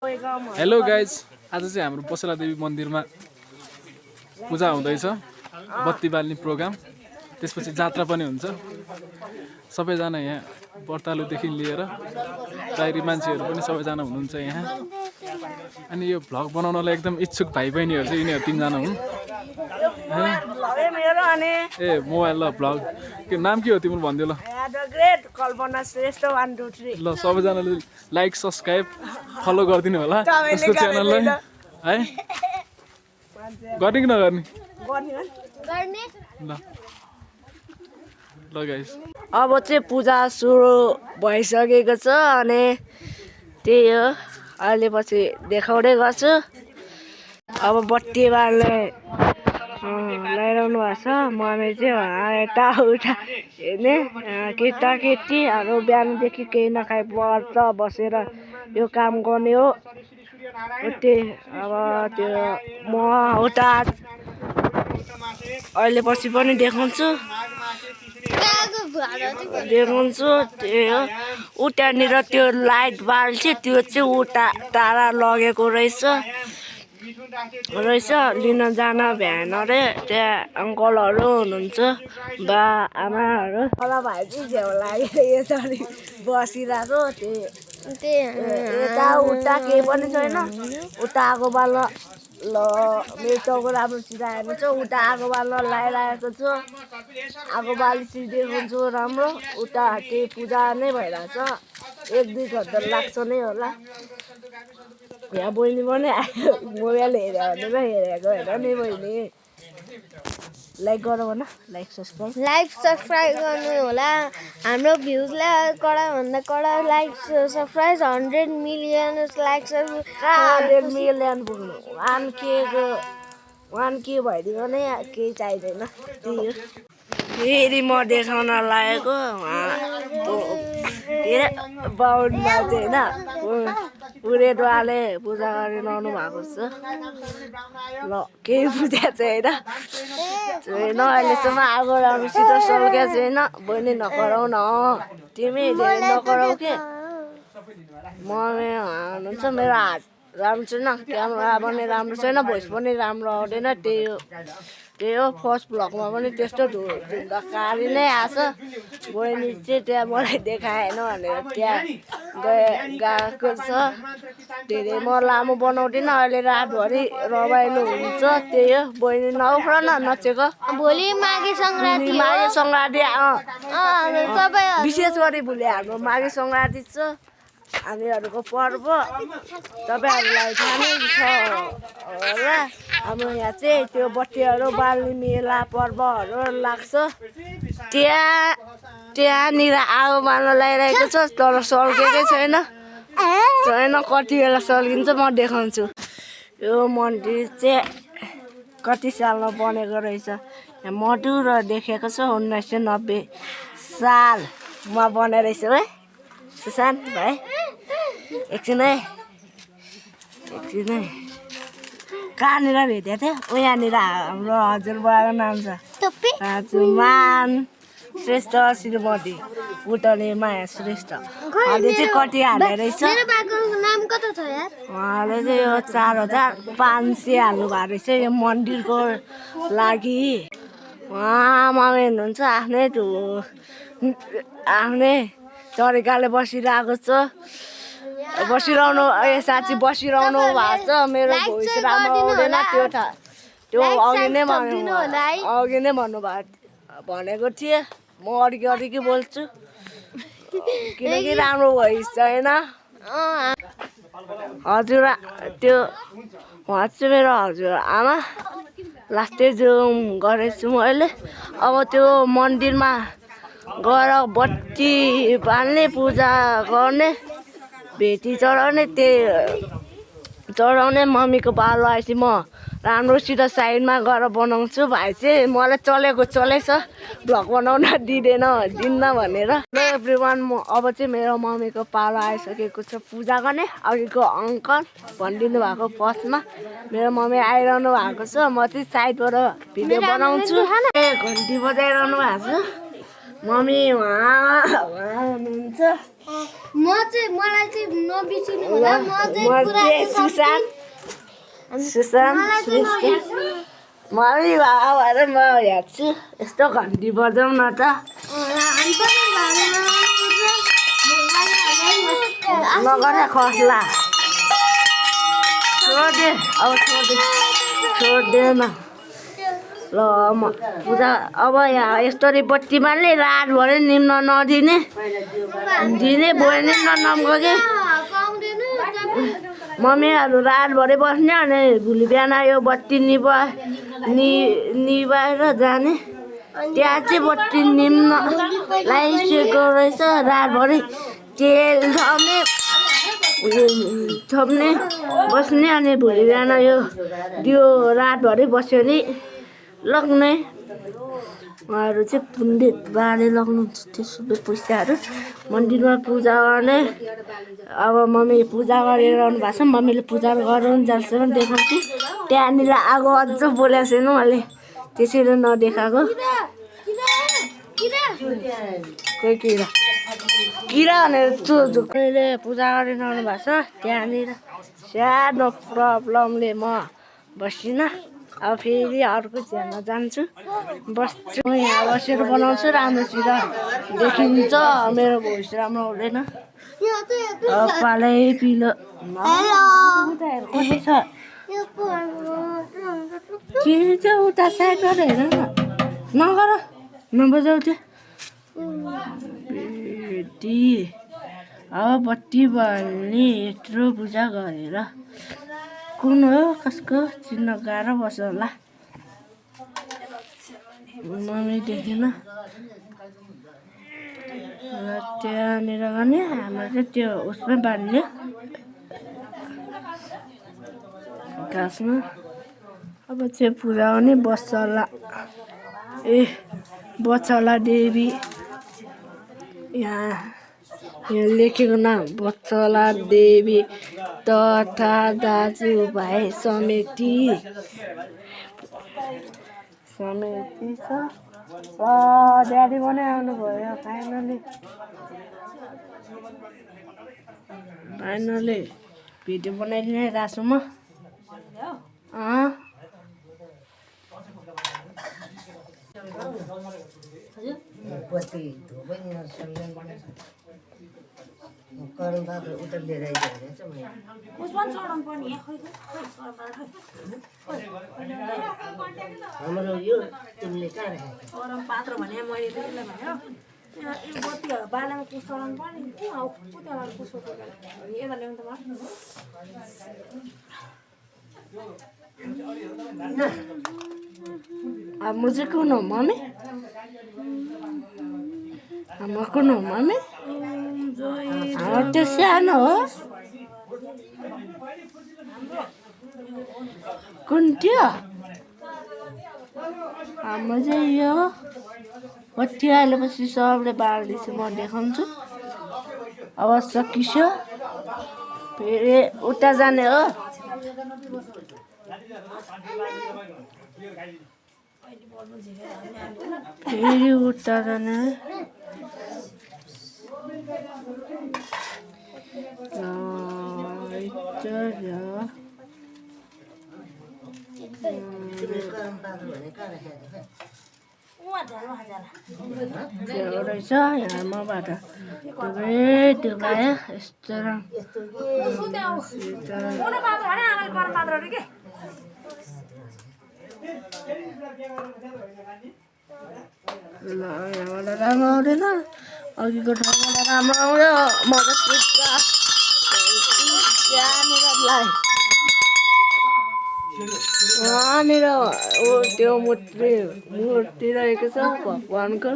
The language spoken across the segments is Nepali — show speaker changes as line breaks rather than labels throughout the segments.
हेलो गाइज, आज चाहिँ हाम्रो पसला देवी मन्दिरमा पूजा हुँदैछ, बत्ती बाल्ने प्रोग्राम, त्यसपछि जात्रा पनि हुन्छ। सबैजना यहाँ व्रतालुदेखि लिएर बाहिरी मान्छेहरू पनि सबैजना हुनुहुन्छ यहाँ। अनि यो भ्लग बनाउनलाई एकदम इच्छुक भाइ बहिनीहरू चाहिँ यिनीहरू तीनजना हुन्। ए मोबाइल ल भ्लग के नाम के हो तिम्रो भनिदियो ल।
कल्पना श्रेष्ठ 1 2 3
ल सबैजनाले लाइक सब्सक्राइब फलो गरिदिनु होला यसको च्यानललाई है। गर्ने कि नगर्ने? ल ल गाइस,
अब चाहिँ पूजा सुरु भइसकेको छ अनि त्यही हो, अहिले पछि देखाउँदै गर्छु। अब बत्ती बाल्ने लगाइरहनु भएको छ। मम्मी चाहिँ यताउता हेर्ने, केटाकेटीहरू बिहानदेखि केही नखाइ व्रत बसेर यो काम गर्ने हो। त्यही अब त्यो म उता अहिले पछि पनि देखाउँछु। त्यही हो, उतानिर त्यो लाइट बाल्छ, त्यो चाहिँ उता टाढा लगेको रहेछ लिन जान भ्याएन अरे। त्यहाँ अङ्कलहरू हुनुहुन्छ, बा आमाहरू। मलाई भाइ चाहिँ झ्याउ लागेर यसरी बसिरहेको। यता उता केही पनि छैन। उता आगो बाल्न ल मेरो टाउको राम्रो सिधा हेर्नु छ। उता आगो बाल्न लगाइरहेको छु, आगो बालेपछि देखाउँछु राम्रो। उता केही पूजा नै भइरहेछ, 1-2 घन्टा लाग्छ नै होला। यहाँ बहिनी पनि आयो, मोबाइल हेरेको हेर नि बहिनी। लाइक गरौँ न, लाइक सब्सक्राइब
गर्नु होला। हाम्रो भ्युजलाई कडाभन्दा कडा like subscribe 100 million like
100 million पुग्नु 1K भइदियो भने केही चाहिँदैन। त्यही हो, फेरि म देखाउन लागेको बाहुनमा चाहिँ होइन पुरेद्वारले पूजा गरिरहनु भएको छ। ल केही पूजा चाहिँ होइन अहिलेसम्म आगो राम्रोसित सल्केको छैन। बहिनी नकराउ न, तिमी धेरै नकराउ के। मम्मी हुनुहुन्छ, मेरो हात राम्रो छैन, क्यामेरा पनि राम्रो छैन, भोइस पनि राम्रो आउँदैन। त्यही हो फर्स्ट भ्लगमा पनि त्यस्तो धुन्धकारी नै आछ। बहिनी चाहिँ त्यहाँ मलाई देखाएन भनेर त्यहाँ गएको छ। धेरै म लामो बनाउँदिनँ, अहिले रातभरि रमाइलो हुन्छ। त्यही हो, बहिनी नउफ्र न, नचेको।
भोलि माघे सङ्क्रान्ति
विशेष गरी भोलि हाम्रो माघे सङ्क्रान्ति छ, हामीहरूको पर्व। तपाईँहरूलाई थाहा नै छ होला, हाम्रो यहाँ चाहिँ त्यो बत्तीहरू बाल्ने मेला पर्वहरू लाग्छ। त्यहाँनिर आगो बाल्न लगाइरहेको छ, तर सल्केकै छैन। कति बेला सल्किन्छ म देखाउँछु। यो मन्दिर चाहिँ कति सालमा बनेको रहेछ, यहाँ मधुर देखेको छ। 1990 सालमा बने रहेछ है सुशान्त भाइ। एकछिन है, कहाँनिर भेटेको थियो? यहाँनिर हाम्रो हजुरबुवाको नाम छ हजुरमान श्रेष्ठ श्रीमती पुतली माया श्रेष्ठ। अहिले चाहिँ कति हाल्ने रहेछ? उहाँले चाहिँ यो 4500 हाल्नु भएको रहेछ यो मन्दिरको लागि। उहाँ मम्मी हुनुहुन्छ, आफ्नै तरिकाले बसिरहेको छ। साँच्ची बसिरहनु भएको छ। मेरो भोइस राम्रो आउँदैन, त्यो अघि नै भनेको थिएँ। म अडिकी बोल्छु किनकि राम्रो भोइस छैन। हजुर त्यो उहाँ चाहिँ मेरो हजुरआमा। लास्टै जुम गरेछु मैले। अब त्यो मन्दिरमा गएर बत्ती बाल्ने, पूजा गर्ने, भेटी चढाउने, त्यही चढाउने। मम्मीको बाल आएपछि म राम्रोसित साइडमा गएर बनाउँछु। भाइ चाहिँ मलाई चलेछ भ्लग बनाउन दिन्न भनेर। एभ्रिवान, अब चाहिँ मेरो मम्मीको पालो आइसकेको छ पूजा गर्ने। अघिको अङ्कल भनिदिनु भएको फर्स्टमा मेरो मम्मी आइरहनु भएको छ। म चाहिँ साइडबाट भिडियो बनाउँछु। घन्टी बजाइरहनु भएको छ। मम्मी उहाँ हुनुहुन्छ
मलाई चाहिँ नबिर्सिनु होला म चाहिँ पुरा
सुशान्त श्रेष्ठ मम्मी भए भएर म हेर्छु यस्तो घन्टी बजाउँ न त नगर खस्ला छोड्दे अब छोड्दैन ल म पूजा अब यहाँ यस्तरी बत्ती बाल्ने रातभरि निम्न नदिने दिने बोल्ने ननम्को कि मम्मीहरू रातभरि बस्ने अनि भोलि बिहान यो बत्ती निभाएर जाने त्यहाँ चाहिँ बत्ती निम्न लगाइसकेको रहेछ रातभरि तेल थप्ने बस्ने अनि भोलि बिहान यो रातभरि बस्यो भने लग्ने उहाँहरू चाहिँ पण्डित बाले लग्नुहुन्छ त्यो सबै पैसाहरू मन्दिरमा पूजा गर्ने अब मम्मी पूजा गरिरहनु भएको छ मम्मीले पूजा गराउनु जान्छन् देखाउँछु त्यहाँनिर आगो अझ बोलेको छैन मैले त्यसरी नदेखाएको कोही किरा भनेर मैले पूजा गरिरहनु भएको छ त्यहाँनिर सानो प्रब्लमले म बसिनँ अब फेरि अर्को च्यानमा जान्छु बस्छु म यहाँ बसेर बनाउँछु राम्रोसित देखिन्छ मेरो भोइस राम्रो हुँदैन पालै पिलो कति छ के चाहिँ उता साइड गरेर हेर न नगर नबजाउ त्यो बेटी अब बत्ती बाल्ने यत्रो पूजा गरेर कुन हो कसको चिन्न गाह्रो बस्छ होला मम्मी देखेन त्यहाँनिर गर्ने हाम्रो चाहिँ त्यो उसमै बाँध्ने घाँसमा अब चाहिँ पूजा गर्ने बच्चला बच्चला देवी यहाँ लेखेको नाम बच्चला देवी तथा दाजुभाइ समिति छ ड्याडी पनि आउनुभयो फाइनली भिडियो बनाइदिने राख्छु म
हाम्रो यो तिमीले कहाँ राखेको
गरम पात्र भने मैले त्यसलाई भन्यो यो बत्तीहरू बालेमा पुस्ताउनु पर्ने के हो त्यहाँबाट पुस्ताउनु यता ल्याउनु त मुझे कौन हो मम्मी हम कौन हो मम्मी त्यो सानो हो कुन त्यो हाम्रो चाहिँ यो बत्ती हालेपछि सबले बाल्दैछ म देखाउँछु अब सकिसक्यो फेरि उता जाने हो फेरि उता जाने रहेछ यहाँ मबाट त्यो भयो यस्तो ल यहाँबाट राम्रो आउँदैन अघिको ठाउँबाट राम्रो आउँयो वहाँनिर त्यो मूर्ति रहेको छ भगवान्को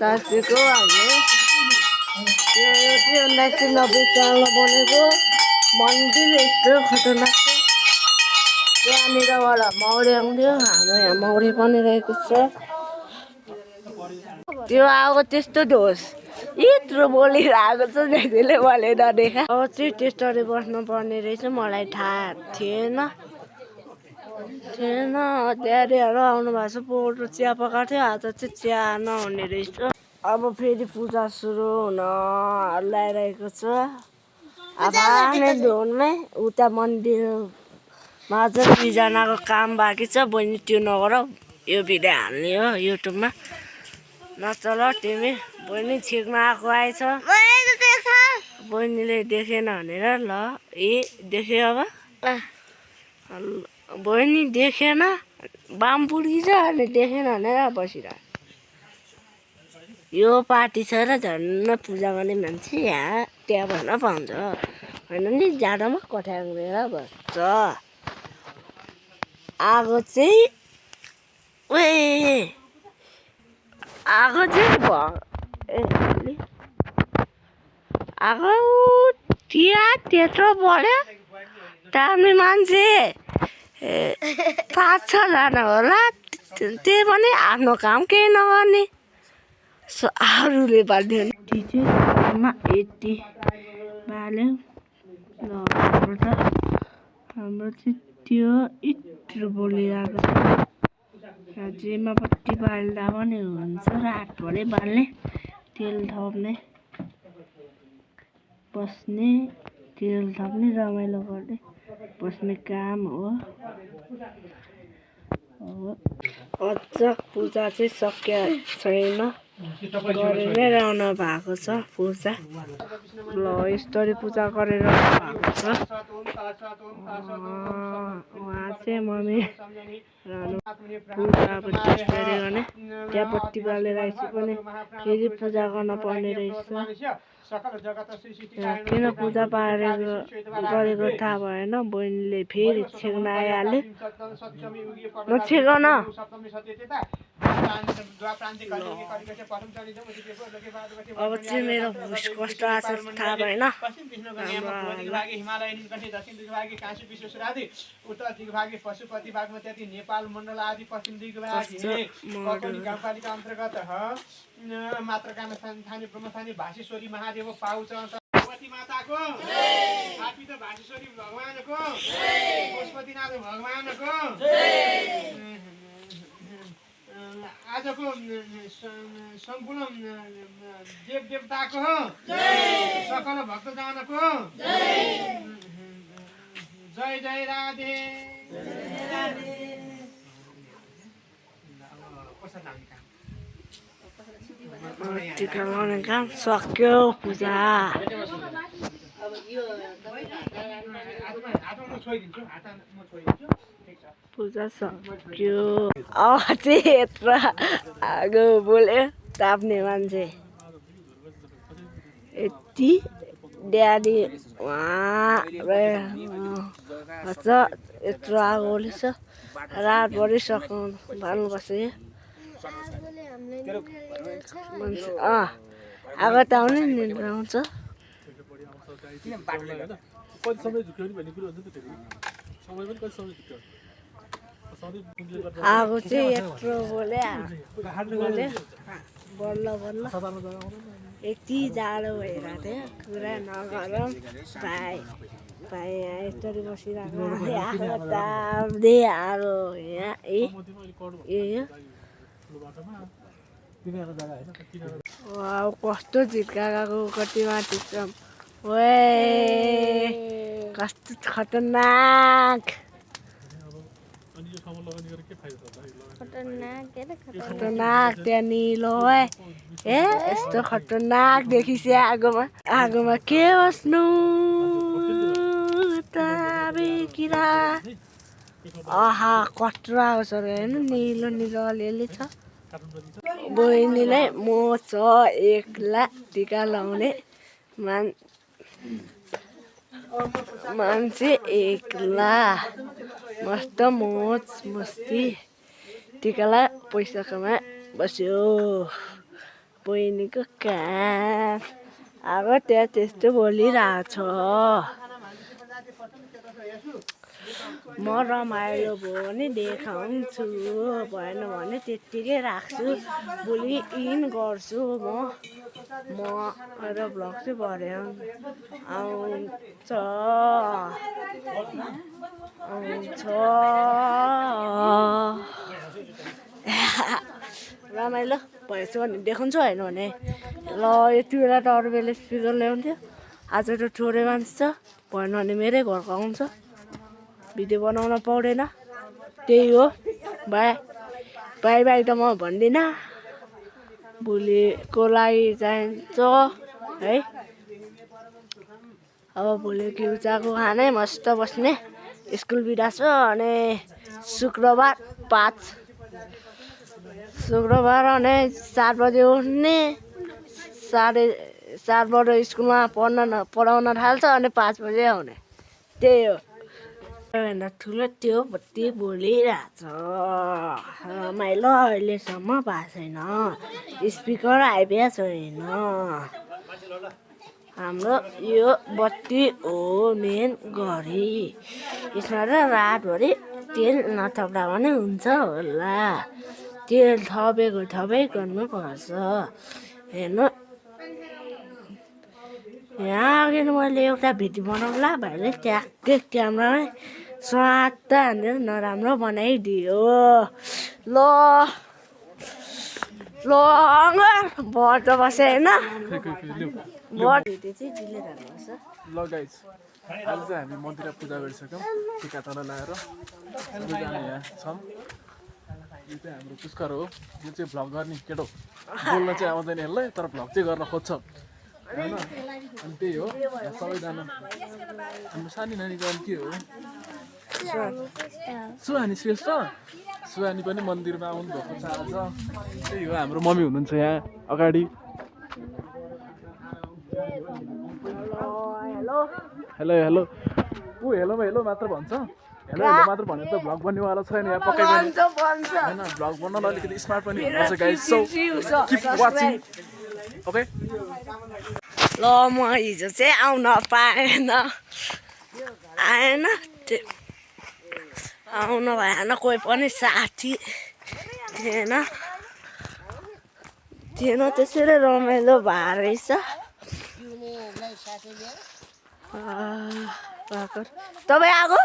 तासेको हाम्रो त्यो चाहिँ 1990 सालमा बनेको मन्दिर यस्तो खतरनाक छ त्यहाँनिरबाट मौरी आउँथ्यो हाम्रो यहाँ मौरी पनि रहेको छ त्यो आएको त्यस्तो ढोस यत्रो बोलिरहेको छ त्यसले मैले नदेखा अब चाहिँ त्यस्तोले बस्नुपर्ने रहेछ मलाई थाहा थिएन ड्याडीहरू आउनु भएको छ पोटो चिया पकाएको थियो आज चाहिँ चिया नहुने रहेछ अब फेरि पूजा सुरु हुन लागिरहेको छ आफ्नै धुनमै उता मन्दिरमा चाहिँ दुईजनाको काम बाँकी छ बहिनी त्यो नगर यो भिडियो हाल्ने हो युट्युबमा नचल तिमी बहिनी छिर्न आएको आएछ बहिनीले देखेन भनेर ल देख्यो अब बहिनी देखेन बाम पुड्किन्छ अनि देखेन भनेर बसिरह्यो यो पार्टी छ र झन् पूजा गर्ने मान्छे यहाँ त्यहाँ भन्न पाउँछ होइन नि जाडोमा कठ्याङ्ग्रेर बस्छ आगो चाहिँ आगो चाहिँ आगो त्यत्रो बढ्यो टार्ने मान्छे 5-6 जना होला त्यही पनि आफ्नो काम केही नगर्ने अरूले बाल्थ्यो नि टिचरमा यति बाल्यो ल हाम्रो चाहिँ त्यो इत्र बोलिरहेको छ जेमा पट्टि बाल्दा पनि हुन्छ रातभरि बाल्ने तेल थप्ने बस्ने तेल थप्ने रमाइलो गर्ने बस्ने काम हो अझ पूजा चाहिँ सकिया छैन गरि नै रहनु भएको छ पूजा ल यसरी पूजा गरेर भएको छ उहाँ चाहिँ मम्मी पूजा अब त्यसरी गर्ने त्यहाँ बत्ती बालेर आएपछि पनि फेरि पूजा गर्न पर्ने रहेछ किन पूजा गरेको थाहा भएन बहिनीले फेरि छेक्न आइहाल्यो नछेक न अब चाहिँ मेरो भुस कस्तो आएको छ थाहा भएन
उत्तर दिगभागी पशुपति बागमती नेपाल मण्डल आदि पश्चिम दिगभागी गाउँपालिका अन्तर्गत मात्रकामा स्थानीय ब्रह्मस्थानी भाषेश्वरी महादेव पाउँछ भगवती माताको स्थापित भाषेश्वरी भगवानको पशुपतिनाथ भगवानको आजको सम्पूर्ण देव देवताको सकल भक्तजनको जय जय राधे
टिका लगाउने काम सक्यो पूजा पूजा सक्यो चाहिँ यत्रो आगो बोल्यो ताप्ने मान्छे यति ड्याडी उहाँ यत्रो आगो बोलेछ रातभरि सक्नु भन्नुपर्छ मान्छे आगो ताउने निन्द्रा आउँछ आगो चाहिँ यत्रो बोल्यो बल्ल बल्ल यति जाडो भइरहेको थियो कुरा नगरौँ भाइ यहाँ यसरी बसिरहेको आगो ताप्दै आगो यहाँ कस्तो झिट्का गएको कति माथि छ कस्तो खतरनाक खतरनाक त्यहाँ निलो यस्तो खतरनाक देखिसे आगोमा के बस्नु किरा आहा कत्रो आउँछ हेर्नु निलो निलो अलिअलि छ बहिनीलाई म छ एक्ला टिका लाउने मान्छे एक्ला मस्त मोज मस्ती टिकालाई पैसा कमा बस्यो बहिनीको काम अब त्यहाँ त्यस्तो बोलिरहेछ म रमाइलो भयो भने देखाउँछु भएन भने त्यत्तिकै राख्छु भोलि इन गर्छु म र भ्लग चाहिँ भरे आउँछ रमाइलो भएछ भने देखाउँछु होइन भने ल यति बेला त अरू बेला स्पिकर ल्याउँथ्यो आज त थोरै मान्छे छ भएन भने मेरै घरको आउँछ भिडियो बनाउन पाउँदैन त्यही हो बाई बाई बाई त म भन्दिनँ भोलिको लागि चाहिन्छ है अब भोलि घिउचाको खानै मस्त बस्ने स्कुल बिदा छ अनि शुक्रबार 5 शुक्रबार अनि 7 बजे उठ्ने 4:30 बाट स्कुलमा पढाउन थाल्छ अनि 5 बजे आउने त्यही हो भन्दा ठुलो त्यो बत्ती बोलिरहेछ रमाइलो अहिलेसम्म भएको छैन स्पिकर आइपुगेको छैन हाम्रो यो बत्ती हो मेन घडी यसमा त रातभरि तेल नथप्दा पनि हुन्छ होला तेल थपै गर्नुपर्छ हेर्नु यहाँ अघि मैले एउटा भिडियो बनाउँला भाइले ट्याक्कै क्यामेरामै स्वाट हानेर नराम्रो बनाइदियो ल बट बसे होइन बट भिडियो चाहिँ डिलेट हाल्नुपर्छ
ल गाइज आज चाहिँ हामी मन्दिर पूजा गरिसक्यौँ टिका तल लगाएर सबैजना यहाँ छौँ यो चाहिँ हाम्रो पुस्कर हो यो चाहिँ भ्लग गर्ने केटो बोल्न चाहिँ आउँदैन यसलाई तर भ्लग चाहिँ गर्न खोज्छ होइन अनि त्यही हो यहाँ सबैजना हाम्रो सानी नानीको नाम के हो सुहानी श्रेष्ठ सुहानी पनि मन्दिरमा आउनु भएको छ आज त्यही हो हाम्रो मम्मी हुनुहुन्छ यहाँ अगाडि हेलो हेलो ऊ हेलोमा हेलो मात्र भन्छ हेलो हेलो मात्र भनेर त भ्लग बन्नेवाला छैन यहाँ पक्कै पनि होइन भ्लग बन्न अलिकति स्मार्ट पनि हुनुपर्छ guys so keep watching okay
ल म हिजो चाहिँ आउन पाएन आउनु भएन कोही पनि साथी थिएन त्यसैले रमाइलो भएर रहेछ तपाईँ आएको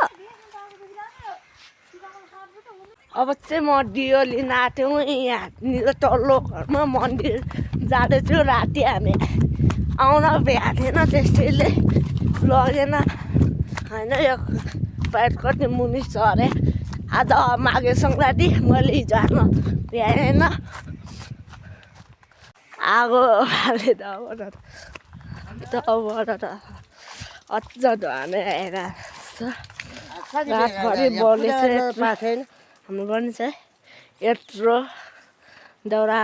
अब चाहिँ म डियो लिन आएको थियौँ यहाँनिर तल्लो घरमा मन्दिर जाँदैछु राति हामी आउन भ्याएको थिएन त्यसैले लगेन होइन यो पाइट कति मुनि छ अरे आज माघे सङ्क्रान्ति मैले हिजो आफ्नो भ्याएन आगो हाले तबाट त अझ धुवाने आएर रातभरि बलेछ हाम्रो पनि छ यत्रो दाउरा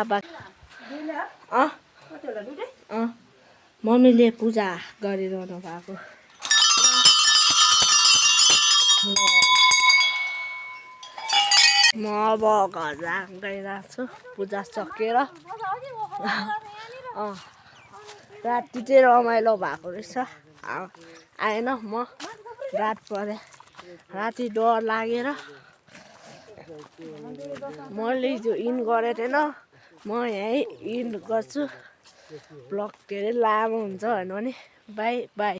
मम्मीले पूजा गरिरहनु भएको म अब घर गइरहेको छु पूजा सकेर राति चाहिँ रमाइलो भएको रहेछ आएन म रात परे राति डर लागेर मैले हिजो इन गरेको थिएन म यहीँ इन गर्छु ब्लग धेरै लामो हुन्छ होइन भने बाई बाई